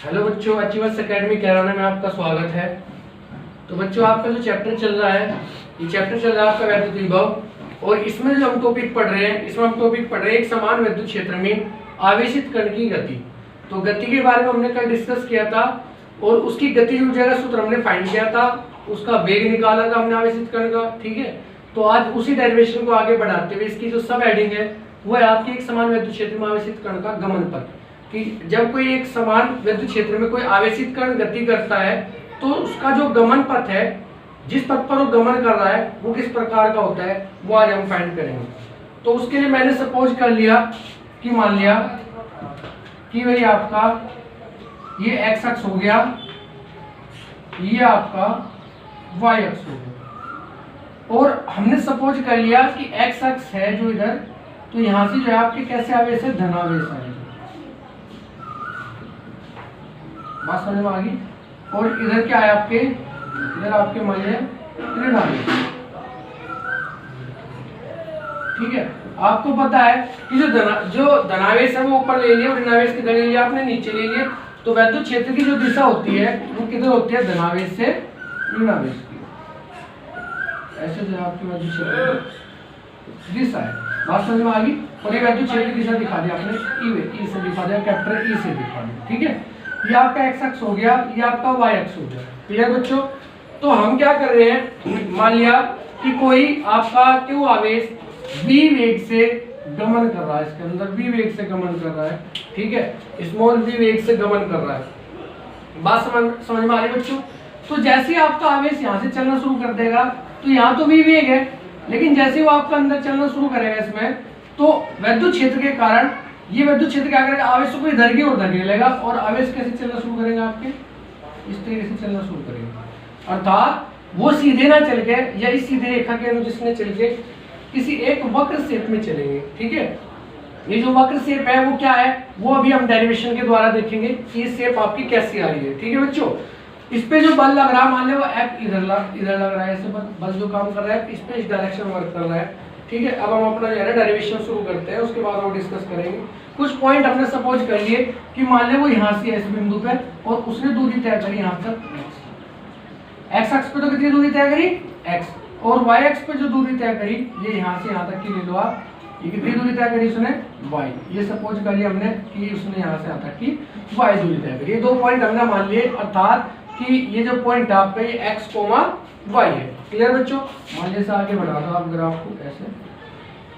Hello बच्चों, achievers academy Kairana में आपका स्वागत है। तो बच्चों, आपका जो चैप्टर चल रहा है, ये चैप्टर चल रहा है आपका वैद्युत विभव। और इसमें जो हम टॉपिक पढ़ रहे हैं, एक समान विद्युत क्षेत्र में आवेशित कण की गति। तो गति के बारे में हमने कल डिस्कस किया था और उसकी गतिज ऊर्जा का सूत्र हमने फाइंड किया था, उसका वेग निकाला था हमने आवेशित कण का। ठीक है, तो आज उसी डेरिवेशन को आगे बढ़ाते हुए इसकी जो सब हेडिंग है वो है आपकी एक समान विद्युत क्षेत्र में आवेशित कण का गमन पथ। कि जब कोई एक समान विद्युत क्षेत्र में कोई आवेशित कण गति करता है तो उसका जो गमन पथ है, जिस पथ पर वो गमन कर रहा है, वो किस प्रकार का होता है, वो आज हम फाइंड करेंगे। तो उसके लिए मैंने सपोज कर लिया कि मान लिया कि भाई आपका ये एक्स अक्ष हो गया, ये आपका वाई अक्ष हो गया, और हमने सपोज कर लिया कि एक्स अक्ष है जो इधर, तो यहां से जो है आपके कैसे आवेश है, धनावेश आएगा। बात समझ में आ गई। और इधर क्या है आपके, इधर आपके मान लिया ऋणावेश। ठीक है, आपको पता है कि जो धनावेश है वो ऊपर ले लिया और ऋणावेश किधर ले लिया, आपने नीचे ले लिया। तो वैद्युत क्षेत्र की जो दिशा होती है वो किधर होती है, धनावेश से ऋणावेश की। ऐसे जो आपकी वैद्युत क्षेत्र की दिशा है। बात समझ में आ गई। और ये वैद्युत क्षेत्र की दिशा दिखा दिया आपने, ई से दिखा दिया, कैपिटल ई से दिखा दिया। ठीक है, ये आपका एक्स अक्ष हो गया, ये आपका वाई अक्ष हो गया। क्लियर बच्चों। तो हम क्या कर रहे हैं, मान लिया कि कोई आपका क्यों आवेश v वेग से गमन कर रहा है, इसके अंदर v वेग से गमन कर रहा है। ठीक है, स्मॉल v वेग से गमन कर रहा है। बात समझ में आ रही बच्चों। तो जैसे आपका आवेश यहाँ से चलना शुरू कर देगा, तो यहाँ तो v वेग है, लेकिन जैसे वो आपका अंदर चलना शुरू करेगा इसमें, तो वैद्युत क्षेत्र के कारण ये वैद्युत क्षेत्र क्या करेगा, आवेश को इधर की ओर धकेलेगा और आवेश कैसे चलना शुरू करेगा, आपके इस तरीके से चलना शुरू करेगा। अर्थात वो सीधे ना चल के या इस सीधे रेखा के अनुदिश में चल के किसी एक वक्र शेप में चलेंगे। ठीक है, ये जो वक्र शेप है वो क्या है, वो अभी हम डेरिवेशन के द्वारा देखेंगे कि ये शेप आपकी कैसी आ रही है। ठीक है बच्चों, इस पे जो बल लग रहा है, मान लो वो F इधर लग रहा है, ऐसे बल जो काम कर रहा है इस पे इस डायरेक्शन में वर्क कर रहा है। ठीक है, अब हम अपना जो है डेरिवेशन शुरू करते हैं, उसके बाद हम डिस्कस करेंगे। कुछ पॉइंट हमने सपोज कर लिए कि मान ले वो यहाँ से इस बिंदु पे और उसने दूरी तय करी यहाँ तक x अक्ष पे, तो कितनी दूरी तय करी x, और y अक्ष पे जो दूरी तय करी ये यहाँ से यहाँ तक की ले लो आप, ये कितनी दूरी तय करी उसने y, ये सपोज कर लिया हमने कि उसने यहाँ से यहाँ तक की y दूरी तय करी। ये दो पॉइंट हमने मान लिए, अर्थात कि ये जो पॉइंट आपका ये x, y है। क्लियर बच्चों। मान लीजिए आगे बढ़ा दो आप ग्राफ को ऐसे।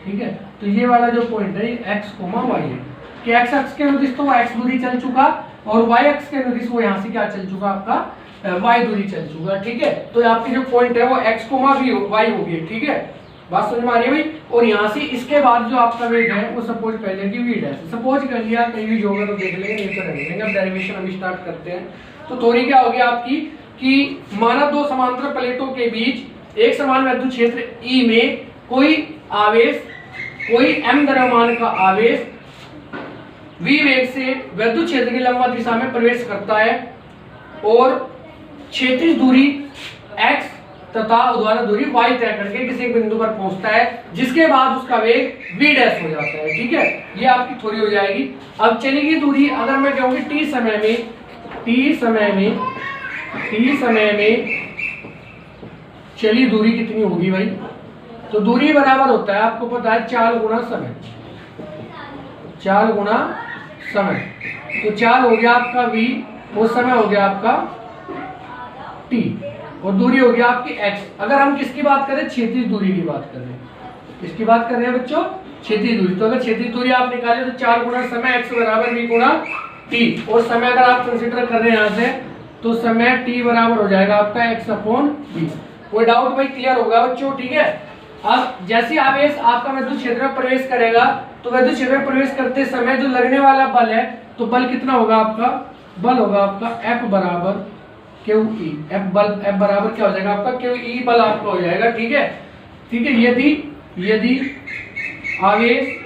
ठीक है, तो ये वाला जो पॉइंट है ये x, y है कि x अक्ष के अनुदिश तो वो x दूरी चल चुका और y अक्ष के अनुदिश वो यहाँ से क्या चल चुका, आपका y दूरी चल चुका। ठीक है, तो आपकी जो पॉइंट है वो x, y होगी। ठीक है, बात समझ में आ रही है भाई। और यहाँ से इसके बाद जो आपका वेग है वो सपोज कर लिया कि v डैश, सपोज कर लिया, कहीं भी जो होगा तो देख लेंगे, नहीं तो रहने देंगे। अब डेरिवेशन हम स्टार्ट करते हैं। तो थोड़ी क्या होगी आपकी कि माना दो समांतर प्लेटों के बीच एक समान विद्युत क्षेत्र E में कोई आवेश, कोई m द्रव्यमान का आवेश v वेग से विद्युत क्षेत्र की लंबवत दिशा में प्रवेश करता है और क्षैतिज दूरी x तथा ऊर्ध्वाधर दूरी y तय करके किसी एक बिंदु पर पहुंचता है, जिसके बाद उसका वेग v डैश हो जाता है। ठीक है, ये आपकी थोड़ी हो जाएगी। अब चलेगी दूरी, अगर मैं कहूँगी t समय में चली दूरी कितनी होगी भाई, तो दूरी बराबर होता है, आपको पता है 4 गुना समय। 4 गुना समय, तो 4 हो गया आपका v, वो समय हो गया आपका t, और दूरी हो गया आपकी x। अगर हम किसकी बात करें, क्षैतिज दूरी की बात कर रहे हैं। किसकी बात कर रहे हैं बच्चों, क्षैतिज दूरी। तो अगर क्षैतिज दूरी आप निकाले तो 4 गुना समय, x बराबर v गुना t, और समय अगर आप कंसीडर कर रहे हैं यहाँ से तो समय t बराबर हो जाएगा आपका x/v। कोई डाउट भाई, क्लियर होगा बच्चों। ठीक है, अब जैसे आवेश आपका विद्युत क्षेत्र में प्रवेश करेगा तो विद्युत क्षेत्र में प्रवेश करते समय जो लगने वाला बल है, तो बल कितना होगा आपका, बल होगा आपका F बराबर QE। F बराबर क्या हो जाएगा आपका, QE बल आपका हो जाएगा। ठीक है, ठीक है। यदि आवेश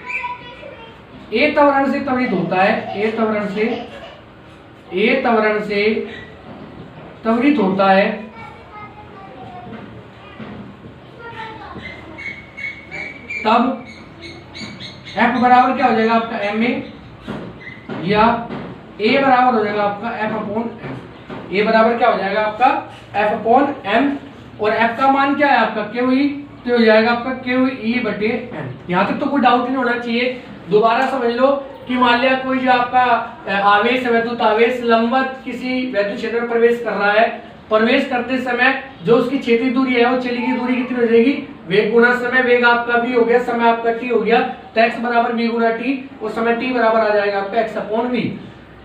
A त्वरण से त्वरित होता है, A त्वरण से त्वरित होता है, तब F बराबर क्या हो जाएगा आपका ma, या ए बराबर हो जाएगा आपका एफ अपॉन एम। ए बराबर क्या हो जाएगा आपका एफ अपॉन एम, और एफ का मान क्या है आपका क्यू ई, तो हो जाएगा आपका क्यू ई बटे एम। यहाँ तक तो कोई डाउट नहीं होना चाहिए। दोबारा समझ लो कि मान लिया कोई जो आपका आवेश है, वैद्युत आवेश लंबवत किसी वैद्युत क्षेत्र में प्रवेश कर रहा है। प्रवेश करते समय जो उसकी क्षेत्रीय दूरी है वो चली गई दूरी कितनी हो जाएगी, वेग गुना समय, वेग आपका v हो गया, समय आपका t हो गया, तो x बराबर v गुना t, और समय t बराबर आ जाएगा आपका x अपॉन v।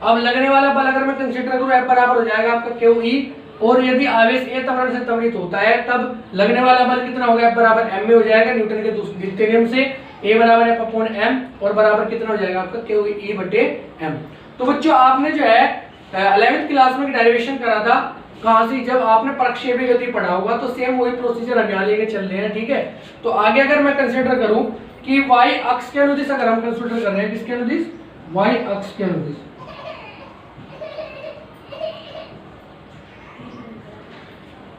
अब लगने वाला बल अगर मैं कंसीडर करूं F बराबर हो जाएगा आपका q e, और यदि आवेश a त्वरण से त्वरित होता है तब लगने वाला बल कितना होगा, F बराबर m में हो जाएगा न्यूटन के द्वितीय नियम से। a बराबर F अपॉन m, और बराबर कितना हो जाएगा आपका q e बटे m। तो बच्चों आपने जो है 11वीं क्लास में डेरिवेशन करा था, कहां से, जब आपने प्रक्षेपी गति पढ़ा होगा, तो सेम वही प्रोसीजर हम यहाँ लेके चल रहे हैं। ठीक है, तो आगे अगर मैं कंसीडर करूं कि y अक्ष के अनुदिश अगर हम कंसीडर कर रहे हैं, किसके अनुदिश, y अक्ष के अनुदिश,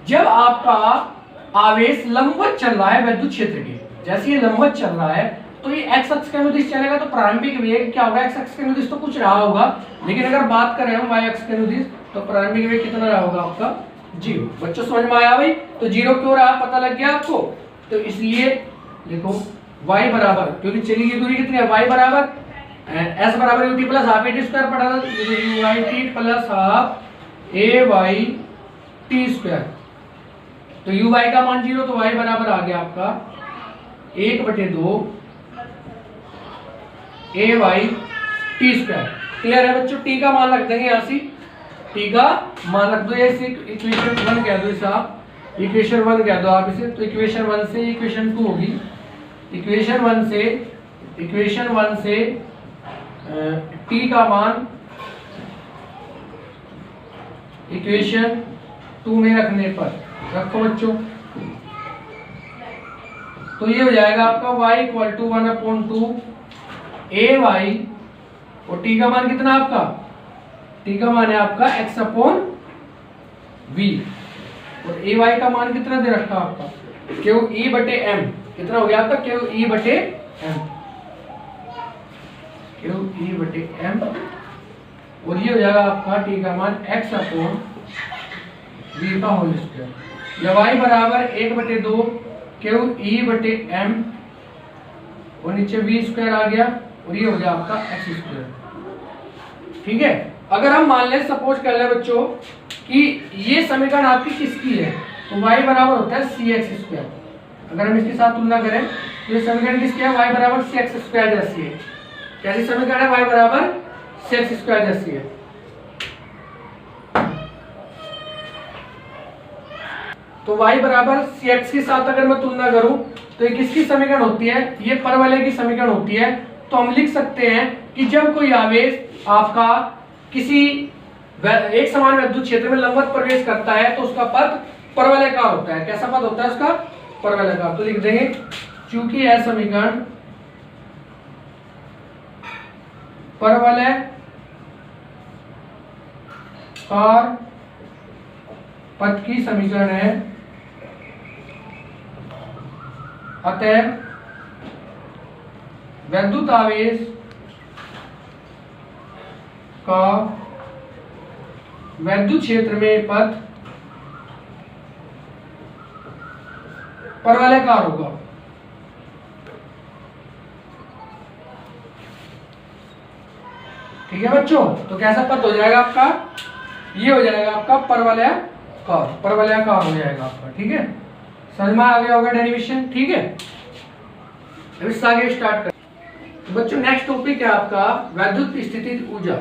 जब आपका आवेश लंबवत चल रहा है वैद्युत क्षेत्र के, जैसे ये लंबवत चल रहा है तो ये x अक्ष के अनुदिश चलेगा, तो प्रारंभिक वेग क्या होगा, x अक्ष के अनुदिश तो कुछ रहा होगा, लेकिन अगर बात करें हम y अक्ष के अनुदिश तो प्रारंभिक वेग कितना रहा होगा आपका, 0। बच्चों समझ में आया भाई, तो 0 क्यों रहा पता लग गया आपको, तो इसलिए देखो y बराबर, क्योंकि चली गई दूरी कितनी है, y बराबर s बराबर ut plus half at square पढ़ा था, ut plus half ay t square, तो uy का मान 0, तो y बराबर आ गया आपका 1/2 ay t स्क्वायर। क्लियर है बच्चों, t का मान रख देंगे यहाँ से, t का मान रख दो, ये इक्वेशन 1 कह दो इसे आप, इक्वेशन 1 कह दो आप इसे, तो इक्वेशन 1 से इक्वेशन 2 होगी, इक्वेशन 1 से t का मान इक्वेशन 2 में रखने पर रखो बच्चों, तो ये हो जाएगा आपका y इक्वल टू 1/2 ay, और t का मान कितना आपका, t का मान है आपका x अपॉन v, और ay का मान कितना दे रखा आपका q e बटे m, कितना हो गया आपका q e बटे m, q e बटे m, और ये हो जाएगा आपका t का मान x अपॉन v का होल स्क्वायर, या y बराबर 1/2 q e बटे m, और नीचे v स्क्वायर आ गया, और ये हो गया आपका x स्क्वायर। ठीक है, अगर हम मान लें, सपोज कर ले बच्चों कि ये समीकरण आपकी किसकी है, तो y बराबर होता है cx स्क्वायर। अगर हम इसके साथ तुलना करें तो ये समीकरण किसकी है, y बराबर cx स्क्वायर जैसी है। कैसी समीकरण है, y बराबर cx स्क्वायर जैसी है। तो y बराबर cx के साथ अगर मैं तुलना करूं तो ये किसकी समीकरण होती है, ये परवलय की समीकरण होती है। तो हम लिख सकते हैं कि जब कोई आवेश आपका किसी एक समान विद्युत क्षेत्र में लंबवत प्रवेश करता है तो उसका पथ परवलयकार होता है। कैसा पथ होता है उसका, परवलयकार। तो लिख देंगे चूंकि यह समीकरण परवलयकार पथ की समीकरण है, अतः वैद्युत आवेश का वैद्युत क्षेत्र में पथ परवलयकार होगा। ठीक है बच्चों, तो कैसा पथ हो जाएगा आपका, ये हो जाएगा आपका परवलयकार, परवलयकार हो जाएगा आपका। ठीक है, समझ में आ गया होगा डेरिवेशन। ठीक है, अब इससे आगे स्टार्ट कर। तो बच्चों नेक्स्ट टॉपिक है आपका वैद्युत स्थितिज ऊर्जा।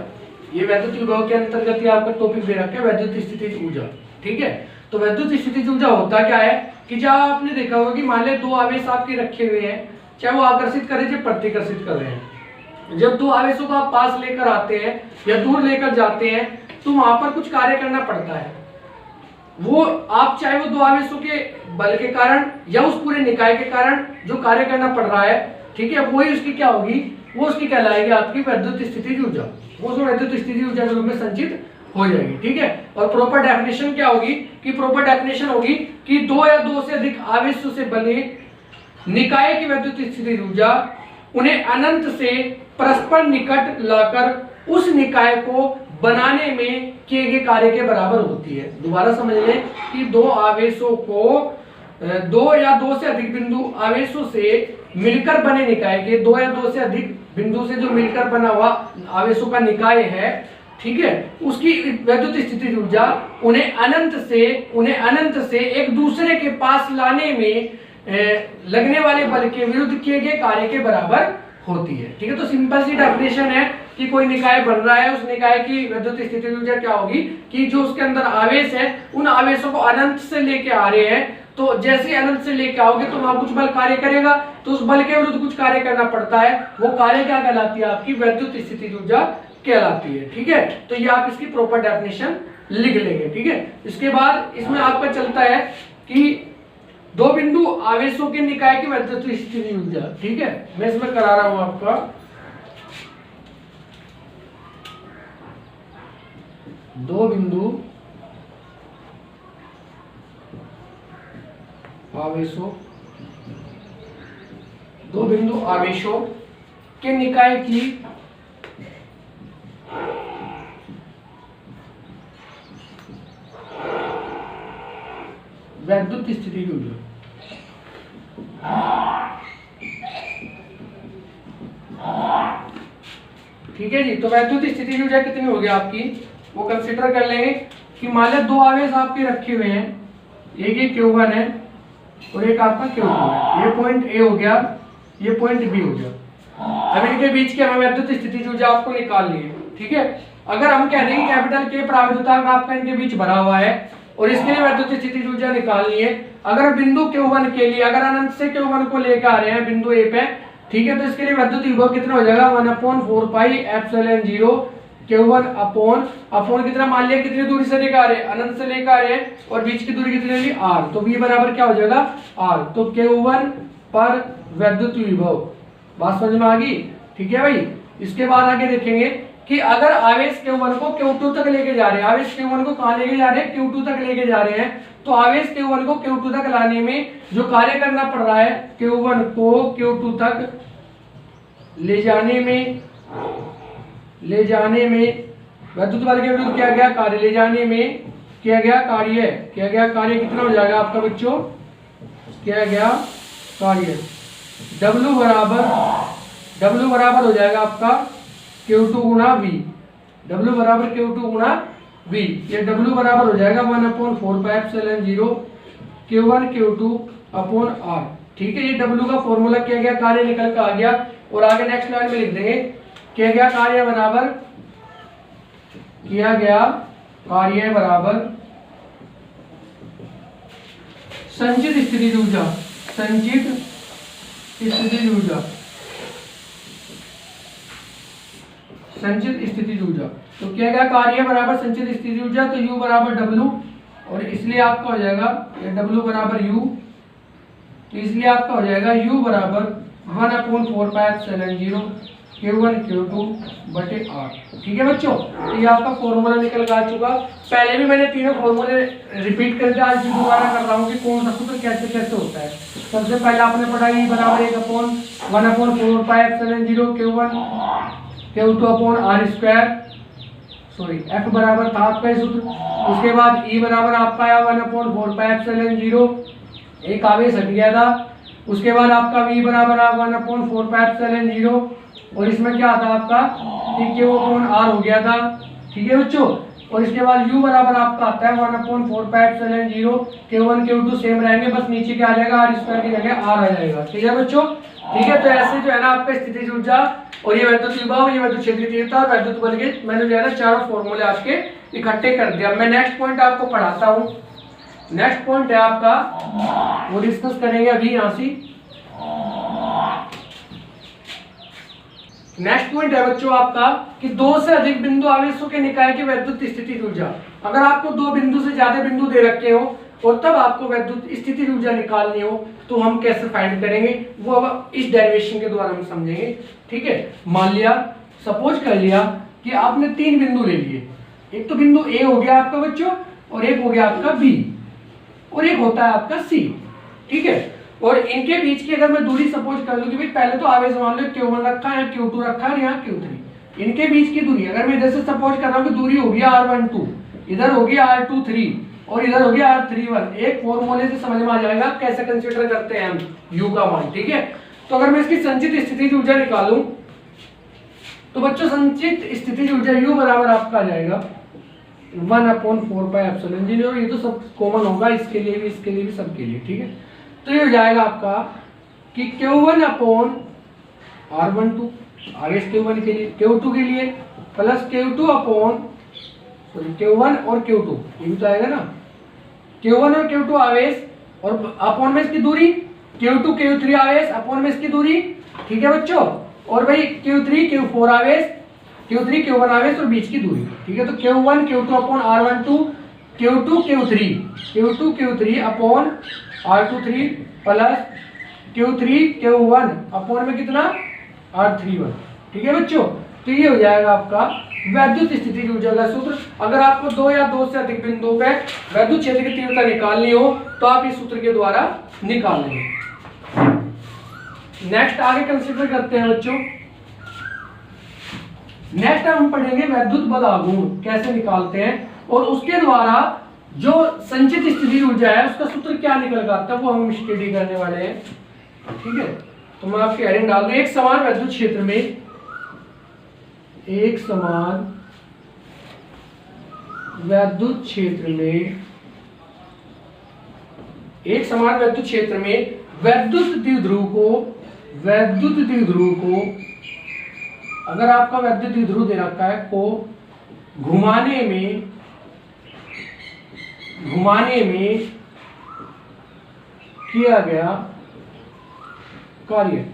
ये वैद्युत विभव के अंतर्गत ही आपका टॉपिक दे रखा है वैद्युत स्थितिज ऊर्जा। ठीक है, तो वैद्युत स्थितिज ऊर्जा होता क्या है कि जब आपने देखा होगा कि मान ले दो आवेश आपके रखे हुए हैं, चाहे वो आकर्षित कर रहे हैं चाहे प्रतिकर्षित कर रहे हैं। जब दो आवेशों को आप पास लेकर आते हैं या दूर लेकर जाते हैं तो वहां पर कुछ कार्य करना पड़ता है। वो आप चाहे वो दो आवेशों के बल के कारण या उस पूरे निकाय के कारण जो कार्य करना पड़ रहा है, ठीक है, वही उसकी क्या होगी, वो उसकी कहलाएगी आपकी वैद्युत स्थितिज ऊर्जा। वो उसमें वैद्युत स्थितिज ऊर्जा के रूप में संचित हो जाएगी। ठीक है, और प्रॉपर डेफिनेशन क्या होगी कि प्रॉपर डेफिनेशन होगी कि दो या दो से अधिक आवेशों से बने निकाय की वैद्युत स्थितिज ऊर्जा उन्हें अनंत से परस्पर निकट लाकर उस निकाय को बनाने में किए गए कार्य के बराबर होती है। दोबारा समझ लें कि दो आवेशों को दो या दो से अधिक बिंदु आवेशों से मिलकर बने निकाय के, दो या दो से अधिक बिंदु से जो मिलकर बना हुआ आवेशों का निकाय है, ठीक है, उसकी वैद्युत स्थितिज ऊर्जा उन्हें अनंत से एक दूसरे के पास लाने में लगने वाले बल के विरुद्ध किए गए कार्य के बराबर होती है। ठीक है, तो सिंपल सी डेफिनेशन है कि कोई निकाय बन रहा है, उस निकाय की वैद्युत स्थितिज ऊर्जा क्या होगी कि जो उसके अंदर आवेश है उन आवेशों को अनंत से लेके आ रहे हैं, तो जैसे अनंत से लेके आओगे तो वहां कुछ बल कार्य करेगा, तो उस बल के विरुद्ध कुछ कार्य करना पड़ता है, वो कार्य क्या कहलाती है? आपकी वैद्युत स्थितिज ऊर्जा कहलाती है। ठीक है, तो ये आप इसकी प्रॉपर डेफिनेशन लिख लेंगे। ठीक है, इसके बाद इसमें आपका चलता है कि दो बिंदु आवेशों के निकाय की वैद्युत स्थितिज ऊर्जा। ठीक है, मैं इसमें करा रहा हूं आपका दो बिंदु आवेशों के निकाय की वैद्युत स्थितिज ऊर्जा। ठीक है जी, तो वैद्युत स्थितिज ऊर्जा कितनी होगी आपकी, वो कंसीडर कर लेंगे कि मान लो दो आवेश आपके रखे हुए हैं, एक ये Q1 है और एक आपका Q2 है, ये पॉइंट A हो गया, ये पॉइंट B हो गया। अब इनके बीच की हमें वैद्युत स्थितिज ऊर्जा आपको निकालनी है। ठीक है, अगर हम कह दें कि कैपिटल K प्राविद्युतांक आपका इनके बीच भरा हुआ है और इसके लिए वैद्युत स्थितिज ऊर्जा निकालनी है, अगर बिंदु Q1 के लिए अगर अनंत से Q1 को लेकर आ रहे हैं बिंदु A पे, ठीक है, तो इसके लिए वैद्युत विभव कितना हो जाएगा 1/4 पाई एप्सिलॉन 0 Q1 अपॉन कितना मान लिया, कितनी दूरी से लेकर आ रहे हैं, अनंत से लेकर आ रहे हैं, और बीच की दूरी कितनी होगी r, तो v बराबर क्या हो जाएगा r, तो Q1 पर वैद्युत विभव। बात समझ में आ गई? ठीक है भाई, इसके बाद आगे देखेंगे कि अगर आवेश Q1 को Q2 तक लेके जा रहे हैं, आवेश Q1 को कहां लेके जा रहे हैं, Q2 तक लेके जा रहे हैं, तो आवेश Q1 को Q2 तक लाने में जो कार्य करना पड़ रहा है, Q1 को Q2 तक ले जाने में वैद्युत बल के विरुद्ध किया गया कार्य, ले जाने में किया गया कार्य कितना हो जाएगा आपका बच्चों, किया गया कार्य W बराबर हो जाएगा आपका Q2 गुणा V, W बराबर Q2 गुणा V, ये W बराबर हो जाएगा 1/4 pi epsilon 0 Q1 Q2 upon R। ठीक है, ये W का फॉर्मूला किया गया कार्य निकल कर आ गया, और आगे नेक्स्ट लाइन में लिख देंगे किया गया कार्य बराबर संचित स्थितिज ऊर्जा, तो किया गया कार्य बराबर संचित स्थितिज ऊर्जा, तो U बराबर W, और इसलिए आपका हो जाएगा W बराबर U, तो इसलिए आपका हो जाएगा U बराबर 1/4 पाई एप्सिलॉन 0 Q1 Q2 बटे R। ठीक है बच्चों, तो ये आपका फॉर्मूला निकल कर आ चुका। पहले भी मैंने तीनों फॉर्मूले रिपीट करके आज भी दोबारा कर रहा हूँ कि कौन सा सूत्र कैसे होता है। सबसे पहले आपने पढ़ा E बराबर 1/4 pi epsilon 0 Q1 Q2 upon R square, sorry F बराबर था आपका ये सूत्र। उसके बाद E बराबर आपका आया 1/4 पाई एप्सिलॉन 0, एक आवेश हट गया था। उसके बाद आपका V बराबर आ 1/4 पाई एप्सिलॉन 0, और इसमें क्या आता है आपका Q अपॉन R हो गया था। ठीक है बच्चों, और इसके बाद U बराबर आपका आता है 1/4 pi epsilon 0 Q1 Q2 same रहेंगे, बस नीचे क्या आ जाएगा R स्क्वायर की जगह R आ जाएगा। ठीक है बच्चों, ठीक है, तो ऐसे जो है ना आपका स्थितिज ऊर्जा और ये वैद्युत विभव, ये वैद्युत क्षेत्रीय तीव्रता और वैद्युत बल के मैंने जो है ना चारों फॉर्मूले आपके इकट्ठे कर दिया। मैं नेक्स्ट पॉइंट आपको पढ़ाता हूँ। नेक्स्ट पॉइंट है आपका, वो डिस्कस करेंगे अभी यहाँ से। नेक्स्ट पॉइंट है बच्चों आपका कि दो से अधिक बिंदु आवेशों के निकाय की वैद्युत स्थितिज ऊर्जा। अगर आपको दो बिंदु से ज्यादा बिंदु दे रखे हो और तब आपको वैद्युत स्थितिज ऊर्जा निकालनी हो, तो हम कैसे फाइंड करेंगे, वो अब इस डेरिवेशन के द्वारा हम समझेंगे। ठीक है, मान लिया, सपोज कर लिया कि आपने तीन बिंदु ले लिए, एक तो बिंदु ए हो गया आपका बच्चों, और एक हो गया आपका बी, और एक होता है आपका सी। ठीक है, और इनके बीच की अगर मैं दूरी सपोज कर लूं कि भाई पहले तो आवेश मान लो Q1 रखा है, Q2 रखा है, यहाँ Q3, इनके बीच की दूरी, अगर मैं इधर से सपोज कर रहा हूँ कि दूरी होगी r12, इधर होगी r23 और इधर होगी r31, एक फॉर्मूले से समझ में आ जाएगा कैसे कंसीडर करते हैं हम u का मान, ठीक है। तो अगर मैं इसकी संचित स्थितिज ऊर्जा निकालूं तो बच्चों संचित स्थितिज ऊर्जा u बराबर आपका आ जाएगा 1/4πε0, और ये तो सब कॉमन होगा इसके लिए भी, इसके लिए भी, सबके लिए, ठीक है। तो ये हो जाएगा आपका कि Q1/R12 आगे Q1 के लिए, Q2 के लिए प्लस Q1 और Q2, ये भी तो आएगा ना, Q1 और Q2 आवेश और अपॉन में इसकी दूरी, Q2 Q3 आवेश अपॉन में इसकी दूरी, ठीक है बच्चों, और भाई Q3 Q4 आवेश, Q3 Q1 आवेश और बीच की दूरी, ठीक है। तो Q1 Q2 upon R12, Q2 Q3 upon R23 plus Q3 Q1 upon में कितना R31, ठीक है बच्चों। तो ये हो जाएगा आपका वैद्युत स्थिति ऊर्जा का सूत्र। अगर आपको दो या दो से अधिक बिंदुओं पे वैद्युत क्षेत्र की तीव्रता निकालनी हो तो आप इस सूत्र के द्वारा निकाल लेंगे। नेक्स्ट आगे कंसीडर करते हैं बच्चों, नेक्स्ट हम पढ़ेंगे वैद्युत बल आघूर्ण कैसे निकालते हैं, और उसके द्वारा जो संचित स्थिति ऊर्जा है उसका सूत्र क्या निकल कर आता है वो हम स्टडी करने वाले हैं, ठीक है। तो मैं आपके हेडिंग डाल दूं, एक समान वैद्युत क्षेत्र में, एक समान वैद्युत क्षेत्र में, एक समान वैद्युत क्षेत्र में वैद्युत द्विध्रुव को अगर आपका वैद्युत द्विध्रुव दे रखा है को घुमाने में किया गया कार्य,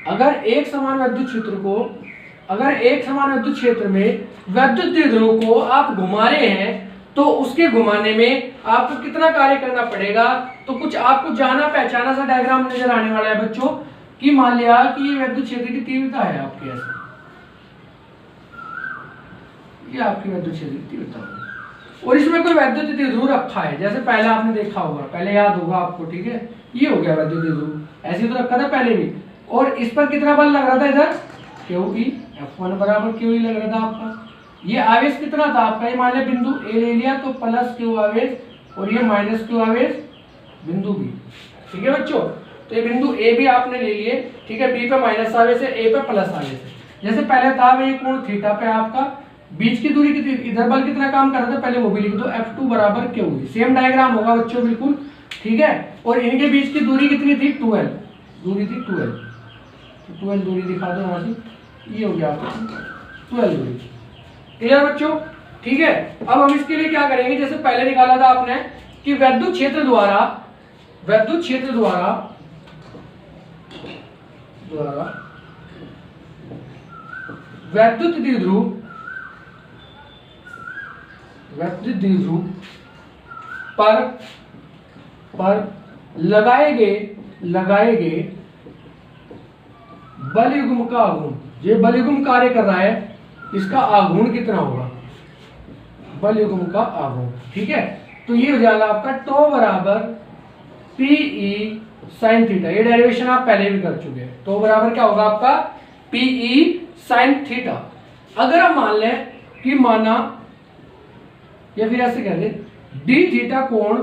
अगर एक समान वैद्युत क्षेत्र में वैद्युत द्विध्रुव को आप घुमा रहे हैं तो उसके घुमाने में आपको कितना कार्य करना पड़ेगा। तो कुछ आपको जाना पहचाना सा डायग्राम नजर आने वाला है बच्चों, कि मान लिया कि ये वैद्युत क्षेत्र की तीव्रता है आपके, ऐसे ये आपकी वैद्युत क्षेत्र की तीव्रता है और इसमें कोई वैद्युत द्विध्रुव रखा है, जैसे पहले आपने देखा होगा, पहले याद होगा आपको, ठीक है। ये हो गया वैद्युत द्विध्रुव, ऐसे तो रखा था पहले भी, और इस पर कितना बल लग रहा था इधर QE, F1 बराबर QE लग रहा था आपका। ये आवेश कितना था आपका, ये मान लिया बिंदु A ले लिया तो प्लस Q आवेश और ये माइनस Q आवेश बिंदु B, ठीक है बच्चों। तो ये बिंदु A भी आपने ले लिए, ठीक है, B पे माइनस आवेश है, A पे प्लस आवेश है। जैसे पहले था ये कोण थीटा पे आपका, बीच की दूरी कितनी, इधर बल कितना काम कर रहा था पहले वो भी लिख दो, F2 बराबर QE, सेम डायग्राम होगा बच्चों बिल्कुल, ठीक है। और इनके बीच की दूरी कितनी थी 12, दूरी थी 12 दूरी दिखा दो वहां से, ये हो गया आपका 12 दूरी, क्लियर बच्चों, ठीक है। अब हम इसके लिए क्या करेंगे, जैसे पहले निकाला था आपने कि वैद्युत क्षेत्र द्वारा वैद्युत द्विध्रुव पर लगाए गए बलयुग्म का आघूर्ण, ये बलयुग्म कार्य कर रहा है, इसका आघूर्ण कितना होगा, बलयुग्म का आघूर्ण, ठीक है। तो ये हो जाएगा आपका टो बराबर PE sin थीटा, ये डेरिवेशन आप पहले भी कर चुके हैं। टो बराबर क्या होगा आपका PE sin थीटा। अगर हम मान लें कि माना, या फिर ऐसे कह दें डी थीटा कोण,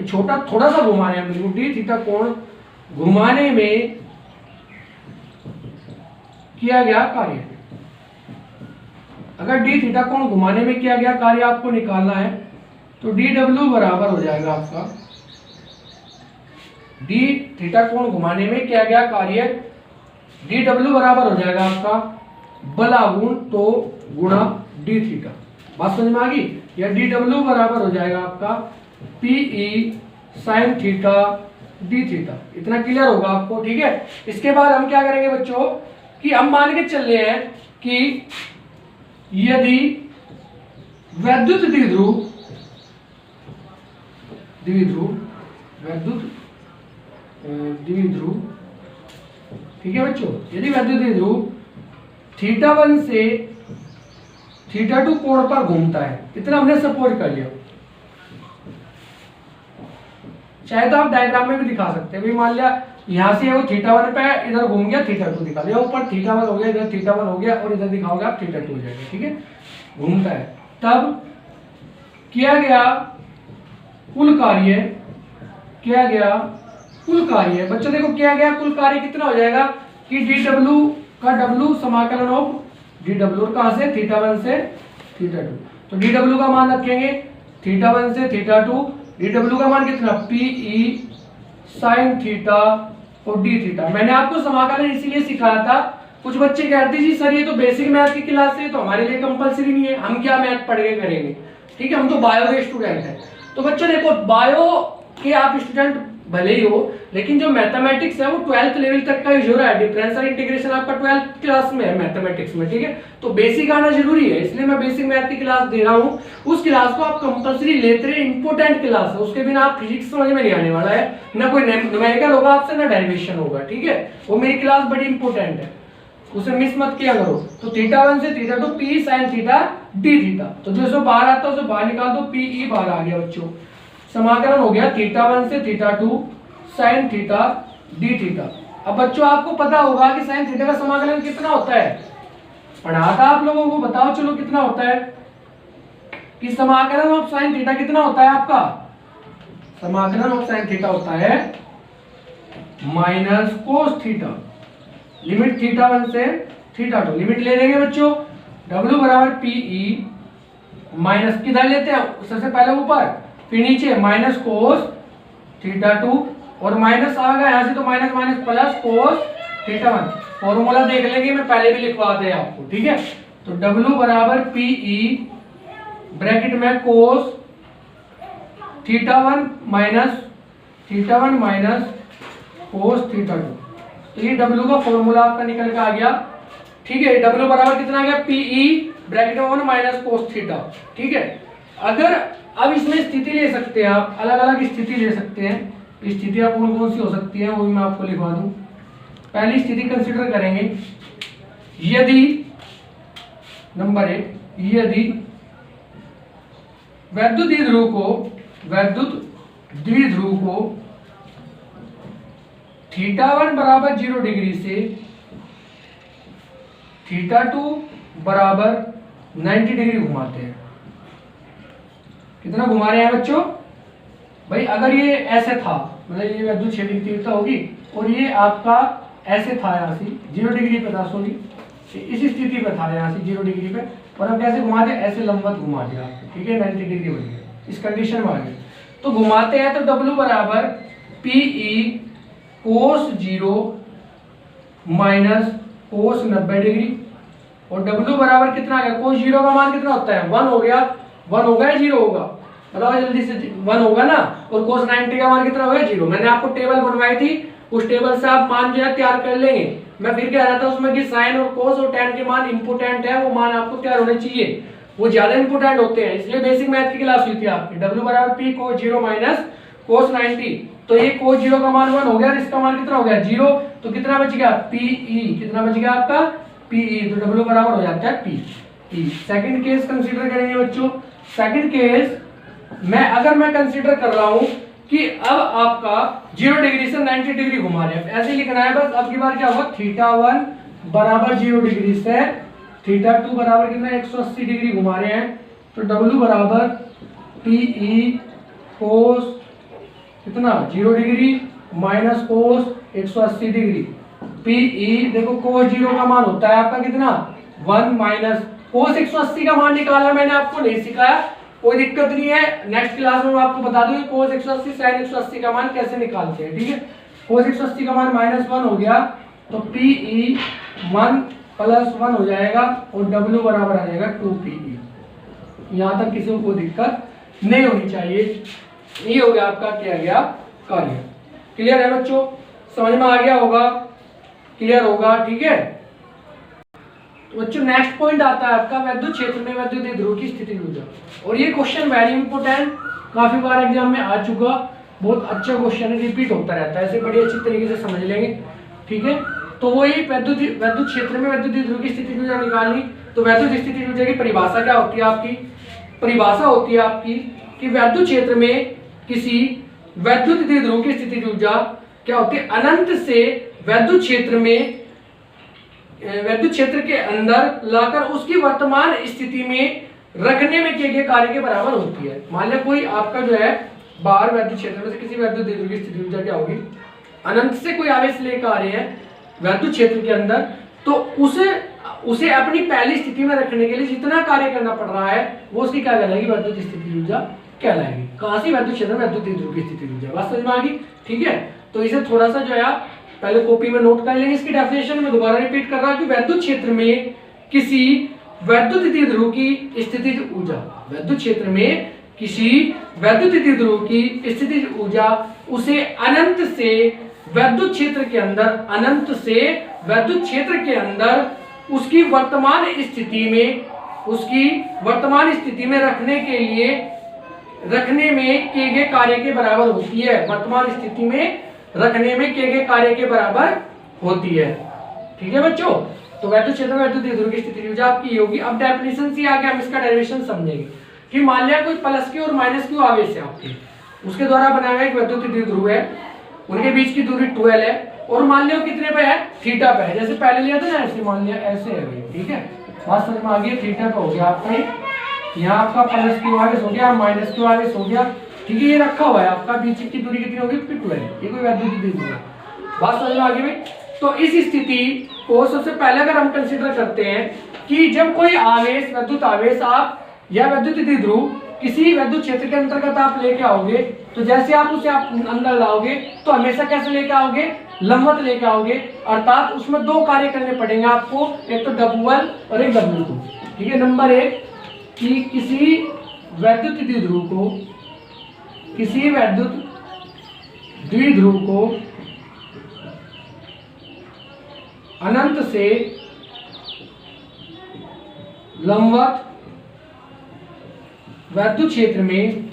छोटा थोड़ा सा घुमाने हैं बिल्कुल, डी थीटा कोण घुमाने में किया गया कार्य, अगर डी थीटा कोण घुमाने में किया गया कार्य आपको निकालना है तो DW बराबर हो जाएगा आपका, डी थीटा कोण घुमाने में किया गया कार्य DW बराबर हो जाएगा आपका बल आघूर्ण तो गुणा डी थीटा। बात समझ में आ गई, या DW बराबर हो जाएगा आपका PE sin theta D theta, इतना क्लियर होगा आपको, ठीक है। इसके बाद हम क्या करेंगे बच्चों कि हम मान के चल रहे हैं कि यदि वैद्युत द्विध्रुव ठीक है बच्चों, यदि वैद्युत द्विध्रुव θ1 से θ2 कोण पर घूमता है, इतना हमने सपोज कर लिया, चाहे तो आप डायग्राम में भी दिखा सकते हैं। भाई मान लिया यहाँ से वो θ1 पे इधर घूम गया, θ2 दिखा दिया, ऊपर θ1 हो गया, इधर θ1 हो गया और इधर दिखाओगे आप θ2 हो जाएगा। ठीक है, घूमता है। तब किया गया कुल कार्य, किया गया कुल कार्य, बच्चों देखो किया गया कुल कार्य कितना हो जाएगा कि dw का w समाकलन ऑफ dw कहां से θ1 से θ2, तो dw का मान रखेंगे θ1 से θ2, dw का मान कितना pe sin थीटा और d थीटा। मैंने आपको समाकलन इसीलिए सिखाया था, कुछ बच्चे कहते जी सर ये तो बेसिक मैथ की क्लास है, तो हमारे लिए कंपलसरी नहीं है, हम क्या मैथ पढ़ के करेंगे। ठीक है, हम तो बायो के स्टूडेंट हैं। तो बच्चों देखो बायो के आप स्टूडेंट भले ही हो, लेकिन जो मैथमेटिक्स है वो 12th लेवल तक का यूज हो रहा है। डिफरेंशियल इंटीग्रेशन आपका 12th क्लास में है मैथमेटिक्स में। ठीक है, तो बेसिक आना जरूरी है, इसलिए मैं बेसिक मैथ की क्लास दे रहा हूँ। उस क्लास को आप कंपलसरी लेते रहे, इंपोर्टेंट क्लास है, उसके बिना आप फिजिक्स समझ में नहीं आने वाला है, ना कोई न्यूमेरिकल होगा आपसे ना डेरिवेशन होगा। ठीक है, वो मेरी क्लास बड़ी इंपॉर्टेंट है, उसे मिस मत किया करो। तो θ1 से θ2 p sin theta d theta, तो जो बाहर आता है उसे बाहर निकाल दो, pe बाहर आ गया बच्चों। समाकलन हो गया θ1 से θ2 sin थीटा d थीटा। अब बच्चों आपको पता होगा कि sin थीटा का समाकलन कितना होता है, पढ़ा था आप लोगों को, बताओ चलो कितना होता है कि समाकलन ऑफ sin थीटा कितना होता है आपका, समाकलन ऑफ sin थीटा होता है माइनस कोस थीटा, लिमिट θ1 से θ2, लिमिट ले लेंगे बच्चों, w बराबर pe माइनस किधर लेते हैं सबसे पहले ऊपर फिर नीचे माइनस कोस θ2 और माइनस आ गया यहां से तो minus minus plus cos θ1। Formula देख लेंगे, मैं पहले भी लिखवा दे आपको। ठीक है, तो w बराबर pe ब्रैकेट में कोस θ1 माइनस कोस θ2, तो ये w का फॉर्मूला आपका निकल के आ गया। ठीक है, w बराबर कितना आ गया pe ब्रैकेट में 1 माइनस कोस थीटा। ठीक है, अगर अब इसमें स्थिति ले सकते हैं आप, अलग अलग स्थिति ले सकते हैं। स्थितियां कौन कौन सी हो सकती हैं वो भी मैं आपको लिखवा दूं। पहली स्थिति कंसीडर करेंगे, यदि नंबर 1, यदि वैद्युत द्विध्रुव को θ1 बराबर 0 डिग्री से θ2 बराबर 90 डिग्री घुमाते हैं। कितना घुमा रहे हैं बच्चों भाई, अगर ये ऐसे था, मतलब ये वैद्युत क्षेत्र की तीव्रता होगी और ये आपका ऐसे था यहाँ से 0 डिग्री पे था, सॉरी इस स्थिति पे था यहाँ से 0 डिग्री पे, और अब कैसे घुमा दिया, ऐसे लंबवत घुमा दिया। ठीक है, 90 डिग्री बन गया, इस कंडीशन में आ गए। तो घुमाते हैं तो W बराबर pe कोस 0 माइनस कोस 90 डिग्री, और W बराबर कितना आ गया, कोस 0 का मान कितना होता है 1 हो गया, 1 होगा या 0 होगा, बताओ जल्दी से, 1 होगा ना, और कोस 90 का मान कितना होगा 0। मैंने आपको टेबल बनवाई थी, उस टेबल से आप मान जो है तैयार कर लेंगे। मैं फिर कह रहा था उसमें कि साइन और कोस और tan के मान इंपोर्टेंट है, वो मान आपको तैयार होने चाहिए, वो ज्यादा इंपोर्टेंट होते हैं, इसलिए बेसिक मैथ की क्लास हुई थी आपकी। W बराबर p कोस 0 माइनस कोस 90, तो ये कोस 0 का मान 1 हो गया, इसका मान कितना हो गया 0, तो कितना बच गया pe, कितना बच गया आपका pe, तो W बराबर हो जाता है p। सेकंड केस कंसीडर करेंगे बच्चों। सेकंड केस मैं कंसीडर कर रहा हूं कि अब आपका 0 डिग्री से 90 डिग्री घुमा रहे हैं, ऐसे लिखना है बस। अब की बार क्या होगा, θ1 बराबर 0 डिग्री से θ2 बराबर कितना 180 डिग्री घुमा रहे हैं, तो W बराबर pe कोस कितना 0 degree minus cos 180 degree. pe देखो कोस 0 का मान होता है आपका कितना 1 माइनस कोस 180 का मान निकालना मैंने आपको नहीं सिखाया, कोई दिक्कत नहीं है, नेक्स्ट क्लास में मैं आपको बता दूंगा कोस 180 sin 180 का मान कैसे निकालते हैं। ठीक है, कोस 180 का मान -1 हो गया, तो pe 1 + 1 हो जाएगा और W बराबर आ जाएगा 2pe। यहाँ तक किसी को कोई दिक्कत नहीं होनी चाहिए। ये हो गया आपका किया गया कार्य। क्लियर है बच्चों, समझ में आ गया होगा, क्लियर होगा। ठीक है, तो बच्चों नेक्स्ट पॉइंट आता है आपका वैद्युत क्षेत्र में वैद्युत ध्रुव की स्थिति ऊर्जा, और ये क्वेश्चन वेरी इंपोर्टेंट, काफी बार एग्जाम में आ चुका, बहुत अच्छा क्वेश्चन है, रिपीट होता रहता है, ऐसे बड़ी अच्छी तरीके से समझ लेंगे। ठीक है, तो वही वैद्युत क्षेत्र में वैद्युत ध्रुव की स्थिति ऊर्जा निकालनी। तो वैद्युत स्थिति ऊर्जा की परिभाषा क्या होती है आपकी, परिभाषा होती है आपकी कि वैद्युत क्षेत्र में किसी वैद्युत द्विध्रुव की स्थितिज ऊर्जा क्या होती है, अनंत से वैद्युत क्षेत्र में, वैद्युत क्षेत्र के अंदर लाकर उसकी वर्तमान स्थिति में रखने में किए गए कार्य के बराबर होती है। मान लिया कोई आपका जो है बाहर वैद्युत क्षेत्र में से किसी वैद्युत द्विध्रुव की स्थिति ऊर्जा क्या होगी, अनंत से कोई आवेश लेकर आ रहे हैं वैद्युत क्षेत्र के अंदर, तो उसे अपनी पहली स्थिति में रखने के लिए जितना कार्य करना पड़ रहा है वो उसकी क्या कहलाएगी, वैद्युत स्थिति ऊर्जा कहलाएगी। कहां से, वैद्युत क्षेत्र में वैद्युत द्विध्रुव की स्थिति ऊर्जा। बात समझ में आ गई? ठीक है, तो इसे थोड़ा सा जो है पहले कॉपी में नोट कर लेंगे। इसकी डेफिनेशन में दोबारा रिपीट कर रहा हूं कि वैद्युत क्षेत्र में किसी वैद्युत द्विध्रुव की स्थितिज ऊर्जा, वैद्युत क्षेत्र में किसी वैद्युत द्विध्रुव की स्थितिज ऊर्जा उसे अनंत से वैद्युत क्षेत्र के अंदर, अनंत से वैद्युत क्षेत्र के अंदर उसकी वर्तमान स्थिति में, उसकी वर्तमान स्थिति में रखने के लिए, रखने में किए गए कार्य के बराबर होती है। वर्तमान स्थिति में रखने में किए गए कार्य के बराबर होती है। ठीक है बच्चों, तो वैद्युत क्षेत्र में वैद्युत द्विध्रुव की स्थिति ऊर्जा आपकी होगी। अब डेफिनेशन से आगे हम इसका डेरिवेशन समझेंगे कि मान लिया कोई प्लस क्यू और माइनस क्यू आवेश है आपके, उसके द्वारा बनाया हुआ एक वैद्युत द्विध्रुव है, उनके बीच की दूरी 12 है और मान लिया कितने पे है, थीटा पे है। जैसे पहले लिया था ना, ऐसे मान लिया ऐसे है भाई। ठीक है, बात समझ में आ गई? थीटा पे हो गया आपका, यहाँ आपका प्लस क्यू आवेश हो गया, माइनस क्यू आवेश हो गया। ठीक है, ये रखा हुआ है आपका, बीच की दूरी कितनी होगी, 12। ये कोई वैद्युत द्विध्रुव है। बात समझ में आ गई भाई? तो इस स्थिति को सबसे पहले अगर हम कंसीडर करते हैं कि जब कोई आवेश, वैद्युत आवेश आप या वैद्युत द्विध्रुव किसी वैद्युत क्षेत्र के अंतर्गत आप लेके आओगे, तो जैसे आप उसे आप अंदर लाओगे तो हमेशा कैसे लेके आओगे, लंबवत लेके आओगे। अर्थात उसमें दो कार्य करने पड़ेंगे आपको, एक तो W1 और एक W2। ठीक है, नंबर 1 कि किसी वैद्युत द्विध्रुव को, किसी वैद्युत द्विध्रुव को अनंत से लंबवत वैद्युत क्षेत्र में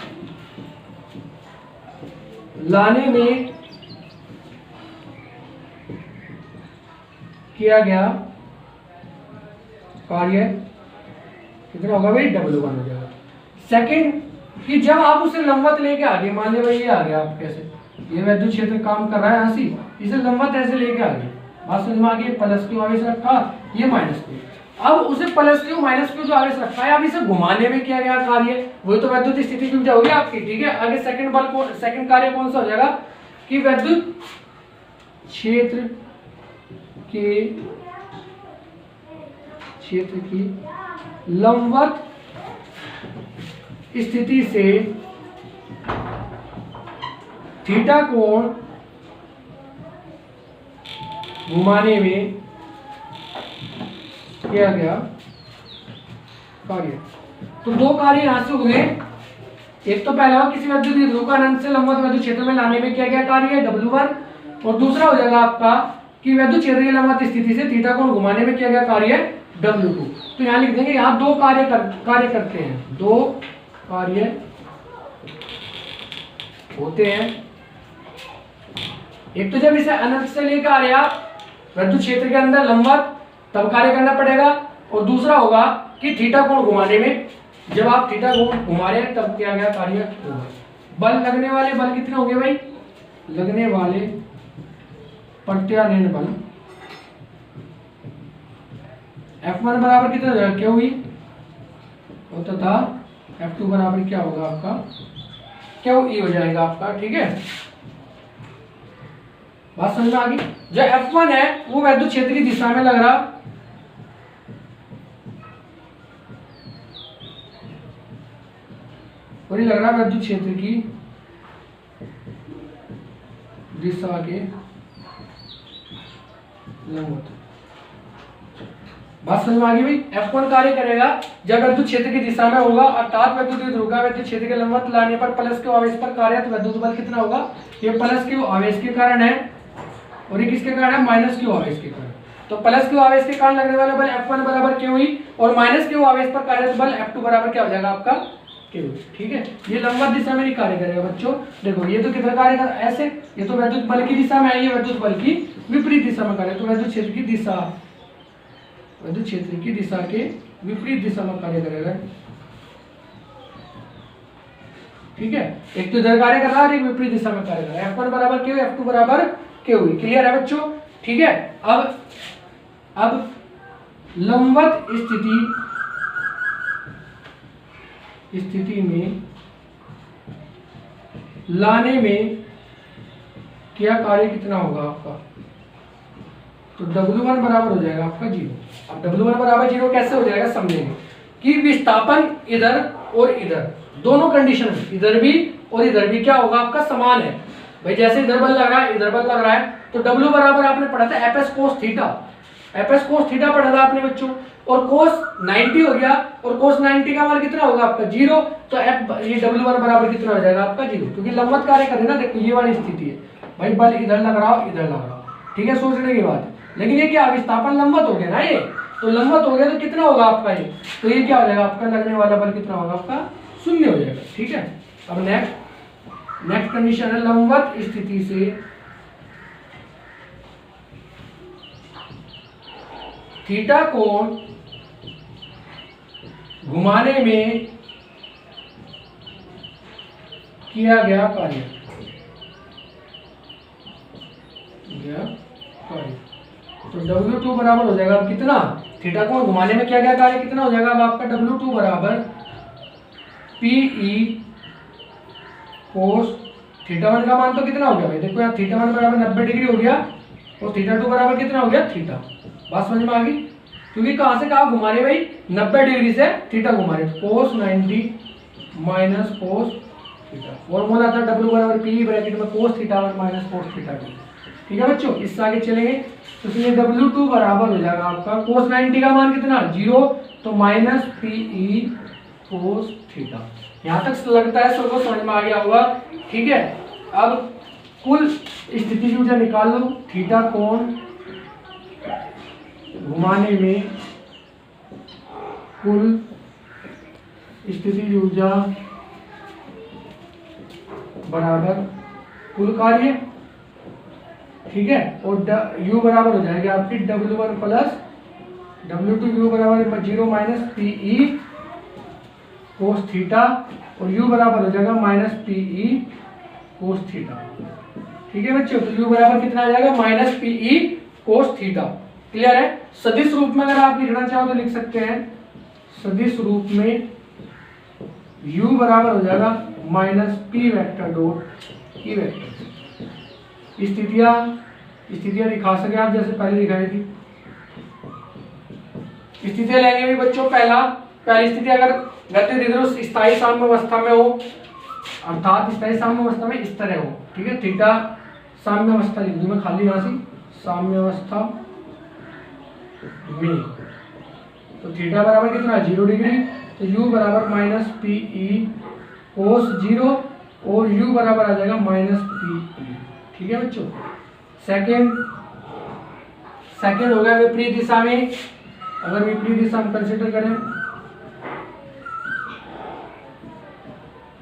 लाने में किया गया कार्य कितना होगा भाई, W1 हो जाएगा। सेकंड कि जब आप उसे लंबवत लेके आगे, मान लिया भाई ये आ गया, आप कैसे, ये वैद्युत क्षेत्र काम कर रहा है हंसी, इसे लंबवत ऐसे लेके आगे, बात समझ में आ गई? प्लस क्यू आवेश रखा, ये माइनस क्यू, अब उसे प्लस क्यू माइनस क्यू जो आवेश रखा है, अब इसे घुमाने में किया गया कार्य, वही तो वैद्युत स्थिति ऊर्जा होगी आपकी। ठीक है, आगे सेकंड बल को, सेकंड कार्य कौन सा हो जाएगा कि वैद्युत क्षेत्र की लंबवत स्थिति से थीटा कोण घुमाने में किया गया कार्य। तो दो कार्य यहां से हुए, एक तो पहला किसी वैद्युत द्विध्रुव को अनंत से लंबवत वैद्युत क्षेत्र में लाने में किया गया कार्य है W1, और दूसरा हो जाएगा आपका कि वैद्युत क्षेत्र की लंबवत स्थिति से थीटा कोण घुमाने में किया गया कार्य है W2। तो यहां लिख देंगे, यहां दो कार्य करते हैं, दो कार्य होते हैं। एक तो जब इसे अनंत से लेकर आ रहे आप वैद्युत क्षेत्र के अंदर लंबवत, तब कार्य करना पड़ेगा, और दूसरा होगा कि थीटा कोण घुमाने में, जब आप थीटा कोण घुमा रहे हैं तब किया गया कार्य होगा। बल लगने वाले बल कितने होंगे भाई, लगने वाले प्रत्यानयन बल F1 बराबर कितना हो जाएगा, क्या हुई, और तथा F2 बराबर क्या होगा आपका, क्या E हो जाएगा आपका। ठीक है, बात समझ में आ गई? जो F1 है वो वैद्युत क्षेत्र की दिशा में लग रहा, और ये लग रहा वैद्युत क्षेत्र की दिशा के लंबवत। बात समझ में आ गई भाई? F1 कार्य करेगा जब वैद्युत क्षेत्र की दिशा में होगा, अर्थात वैद्युत द्विध्रुव का वैद्युत क्षेत्र के लंबवत लाने पर प्लस क्यू आवेश पर कार्य, तो वैद्युत बल कितना होगा, ये प्लस क्यू आवेश के कारण है, और ये किसके कारण है, माइनस क्यू आवेश के कारण। तो प्लस क्यू आवेश के कारण लगने वाला बल F1 बराबर क्यू हुई, और माइनस क्यू आवेश पर कार्य बल F2 बराबर क्या हो जाएगा आपका, क्यू। ठीक है, ये लंबवत दिशा में नहीं कार्य करेगा बच्चों। देखो ये तो किधर कार्य कर, ऐसे, ये तो वैद्युत बल की दिशा में है, ये वैद्युत बल की विपरीत दिशा में कार्य, तो वैद्युत क्षेत्र की दिशा, वैद्युत क्षेत्र की दिशा के विपरीत दिशा में कार्य करेगा। ठीक है, एक तो इधर कार्य कर रहा है और एक विपरीत दिशा में कार्य कर रहा है। F1 बराबर Q, F2 बराबर Q हुई। क्लियर है बच्चों? ठीक है, अब लंबवत स्थिति में लाने में क्या कार्य कितना होगा आपका? तो W1 बराबर हो जाएगा आपका 0। अब W1 बराबर 0 कैसे हो जाएगा समझेंगे कि विस्थापन इधर और इधर दोनों कंडीशन में, इधर भी और इधर भी क्या होगा आपका? समान है। भाई जैसे इधर बल लग रहा है, इधर बल लग रहा है, तो W बराबर आपने पढ़ा था FS cos theta. FS cos theta पढ़ा था आपने बच्चों, और कोस 90 हो गया, और कोस 90 का मान कितना होगा आपका? 0। तो ये W1 बराबर कितना हो जाएगा आपका? 0, क्योंकि लंबवत कार्य कर रहे हैं ना। देखो ये वाली स्थिति है भाई, बल इधर लग रहा हो, इधर लग रहा हो, ठीक है, सोचने की बात है। लेकिन ये क्या विस्थापन लंबवत हो गया ना, ये तो लंबवत हो गया तो कितना होगा आपका ये? तो ये क्या हो जाएगा आपका? लगने वाला बल कितना होगा आपका? 0 हो जाएगा। ठीक है, अब नेक्स्ट कंडीशन है लंबवत स्थिति से थीटा कोण घुमाने में किया गया कार्य। तो W2 बराबर हो जाएगा अब कितना? थीटा कोण घुमाने में किया गया कार्य कितना हो जाएगा अब आपका? W2 बराबर PE कोस थीटा 1 का मान तो कितना हो गया भाई? देखो यार, थीटा 1 बराबर 90 डिग्री हो गया, और थीटा 2 बराबर कितना हो गया? थीटा। बात समझ में आ गई? क्योंकि कहां से कहां घुमा रहे भाई? 90 डिग्री से थीटा घुमा रहे, कोस 90 माइनस कोस थीटा। फॉर्मूला था W बराबर PE ब्रैकेट में cos theta 1 minus cos theta 2। ठीक है बच्चों, इससे आगे चलेंगे तो इसलिए W2 बराबर हो जाएगा आपका कोस 90 का मान कितना? 0, तो माइनस PE कोस थीटा। यहाँ तक लगता है सबको समझ में आ गया होगा। ठीक है, अब कुल स्थिति ऊर्जा निकाल लो। थीटा कोण घुमाने में कुल स्थिति ऊर्जा बराबर कुल कार्य। ठीक है, और U बराबर हो जाएगा आपकी W1 प्लस W2। U बराबर 0 माइनस PE कोस थीटा, और U बराबर हो जाएगा माइनस PE कोस थीटा। ठीक है बच्चों, तो U बराबर कितना आ जाएगा? Minus PE cos theta. Clear है? सदिश रूप में अगर आप लिखना चाहो तो लिख सकते हैं, सदिश रूप में U बराबर हो जाएगा minus P vector dot E vector. स्थितियां दिखा सके आप जैसे पहले दिखाई थी। स्थितियां लेंगे भी बच्चों। पहली स्थिति, अगर गति द्विध्रुव स्थायी साम्य अवस्था में हो, अर्थात स्थायी साम्य अवस्था में इस तरह हो। ठीक है, थीटा साम्य अवस्था लिख दूं मैं खाली यहां से, साम्य अवस्था में, तो थीटा बराबर कितना? 0 डिग्री। तो U बराबर माइनस PE कोस 0, और U बराबर आ जाएगा माइनस PE। ठीक है बच्चों, सेकंड हो गया विपरीत दिशा में। अगर विपरीत दिशा हम कंसिडर करें,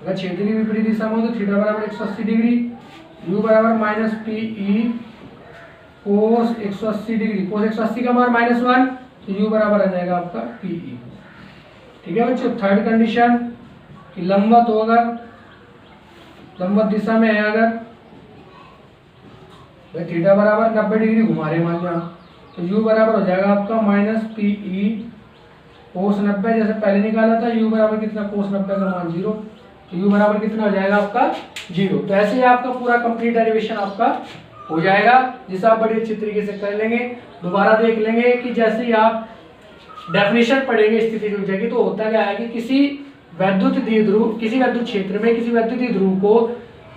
अगर क्षेत्र की विपरीत दिशा में हो तो थीटा बराबर 180 डिग्री, U बराबर माइनस PE कोस 180 डिग्री। कोस 180 का मान -1, तो U बराबर आ जाएगा आपका PE। ठीक है बच्चों, थर्ड कंडीशन कि लंबवत हो, अगर लंबवत दिशा में है, अगर थीटा बराबर 90 डिग्री घुमा रहे मान लिया, तो U बराबर हो जाएगा आपका माइनस PE कोस 90। जैसे पहले निकाला था, U बराबर कितना? कोस 90 का मान 0, तो U बराबर कितना हो जाएगा आपका? 0। तो ऐसे ही आपका पूरा कंप्लीट डेरिवेशन आपका हो जाएगा, जिसे आप बड़ी अच्छी तरीके से कर लेंगे। दोबारा देख लेंगे कि जैसे ही आप डेफिनेशन पढ़ेंगे स्थिति ऊर्जा की, तो होता क्या है कि किसी विद्युत क्षेत्र में किसी विद्युत ध्रुव को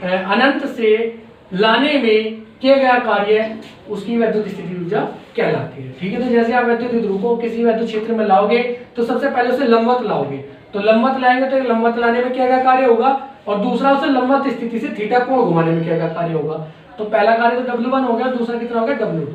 अनंत से लाने में किया गया कार्य, उसकी विद्युत स्थिति ऊर्जा कहलाती है। ठीक है, तो जैसे आप विद्युत ध्रुव को किसी विद्युत क्षेत्र में लाओगे, तो सबसे पहले उसे लंबवत लाओगे, तो लंबवत लाएंगे तो लंबवत लाने में किया गया कार्य होगा, और दूसरा उसे लंबवत स्थिति से थीटा कोण घुमाने में किया गया कार्य होगा। तो पहला कार्य तो W1 हो गया, दूसरा कितना हो गया? W2।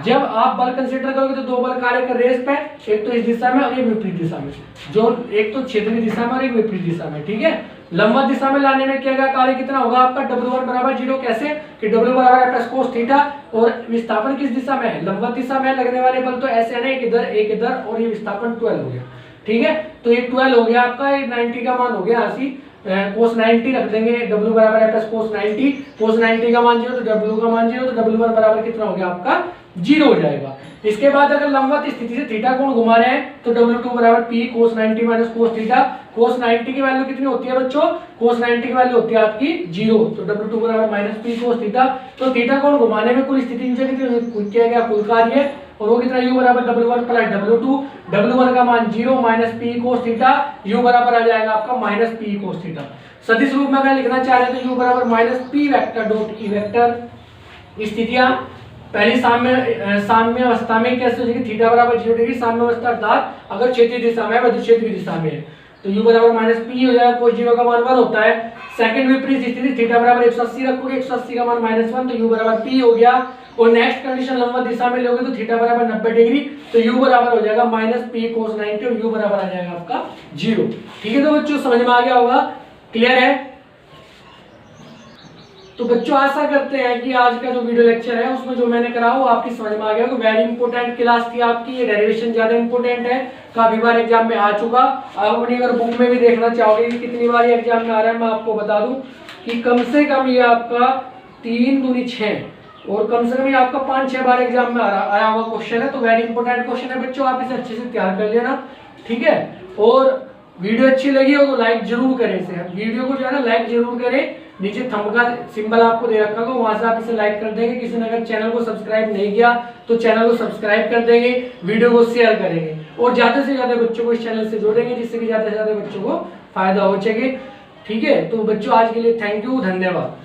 जब आप बल कंसीडर करोगे तो दो बल कार्य कर रहे हैं इस पे, एक तो इस दिशा में और एक विपरीत दिशा में, जो एक तो क्षेत्र की दिशा में और एक विपरीत दिशा में। ठीक है, लंबवत दिशा में लाने में किया गया कार्य कितना होगा आपका? W1 बराबर 0। कैसे कि W बराबर प्लस कोस थीटा, और विस्थापन किस दिशा में है? लंबवत दिशा में। लगने वाले बल तो ऐसे है ना, एक इधर, और ये विस्थापन 12 हो गया। ठीक है, तो ये 12 हो गया आपका, ये 90 का मान हो गया 80। cos 90 रख देंगे, w बराबर है प्लस cos 90, cos 90 का मान 0 तो w का मान 0, तो w1 बराबर कितना हो गया आपका 0 हो जाएगा। इसके बाद अगर लंबवत स्थिति से थीटा कोण घुमा रहे हैं तो w2 बराबर p cos 90 minus cos theta. cos 90 की वैल्यू कितनी होती है बच्चों, cos 90 की वैल्यू होती है आपकी 0, तो w2 बराबर माइनस p cos थीटा। तो थीटा कोण घुमाने में कुल स्थिति कितनी किया गया कुल कार्य, और वो कितना u बराबर w1 प्लस w2, w1 का मान 0 minus p cos theta, u बराबर आ जाएगा आपका माइनस p cos थीटा। सदिश रूप में अगर लिखना चाह रहे हैं तो u बराबर minus p vector dot e vector. स्थितियां पहली साम्य अवस्था में कैसे हो जाएगी, थीटा बराबर 0 डिग्री, साम्य अवस्था अर्थात अगर क्षेत्रीय दिशा में है क्षेत्रीय दिशा में है तो u बराबर माइनस p हो जाएगा, cos 0 का मान 1 होता है। सेकंड विपरीत स्थिति थीटा बराबर 180 रखोगे, 180 का मान -1 तो u बराबर p हो गया। और नेक्स्ट कंडीशन लंबवत दिशा में लोगे तो थीटा बराबर 90 डिग्री तो u बराबर हो जाएगा माइनस p cos 90 और u बराबर आ जाएगा आपका 0। ठीक है, तो बच्चों समझ में आ गया होगा, क्लियर है। तो बच्चों आशा करते हैं कि आज का जो वीडियो लेक्चर है उसमें जो मैंने करा वो आपकी समझ में आ गया होगा। वेरी इंपॉर्टेंट क्लास थी आपकी, ये डेरिवेशन ज्यादा इंपॉर्टेंट है, काफी बार एग्जाम में आ चुका। आप अपनी अगर बुक में भी देखना चाहोगे कि कितनी बार एग्जाम में आ रहा है, मैं आपको बता दूं कि कम से कम ये आपका 3 दूनी 6 और कम से कम ये आपका 5-6 बार एग्जाम में आया हुआ क्वेश्चन है। तो वेरी इंपॉर्टेंट क्वेश्चन है बच्चों, आप इसे अच्छे से तैयार कर लेना, ठीक है। और वीडियो अच्छी लगी हो तो लाइक जरूर करें इसे, वीडियो को जो है ना लाइक जरूर करें। नीचे थंब का सिंबल आपको दे रखा होगा, वहां से आप इसे लाइक कर देंगे। किसी ने अगर चैनल को सब्सक्राइब नहीं किया तो चैनल को सब्सक्राइब कर देंगे, वीडियो को शेयर करेंगे और ज्यादा से ज्यादा बच्चों को इस चैनल से जोड़ेंगे जिससे कि ज्यादा से ज्यादा बच्चों को फायदा हो सके। ठीक है, तो बच्चों आज के लिए थैंक यू, धन्यवाद।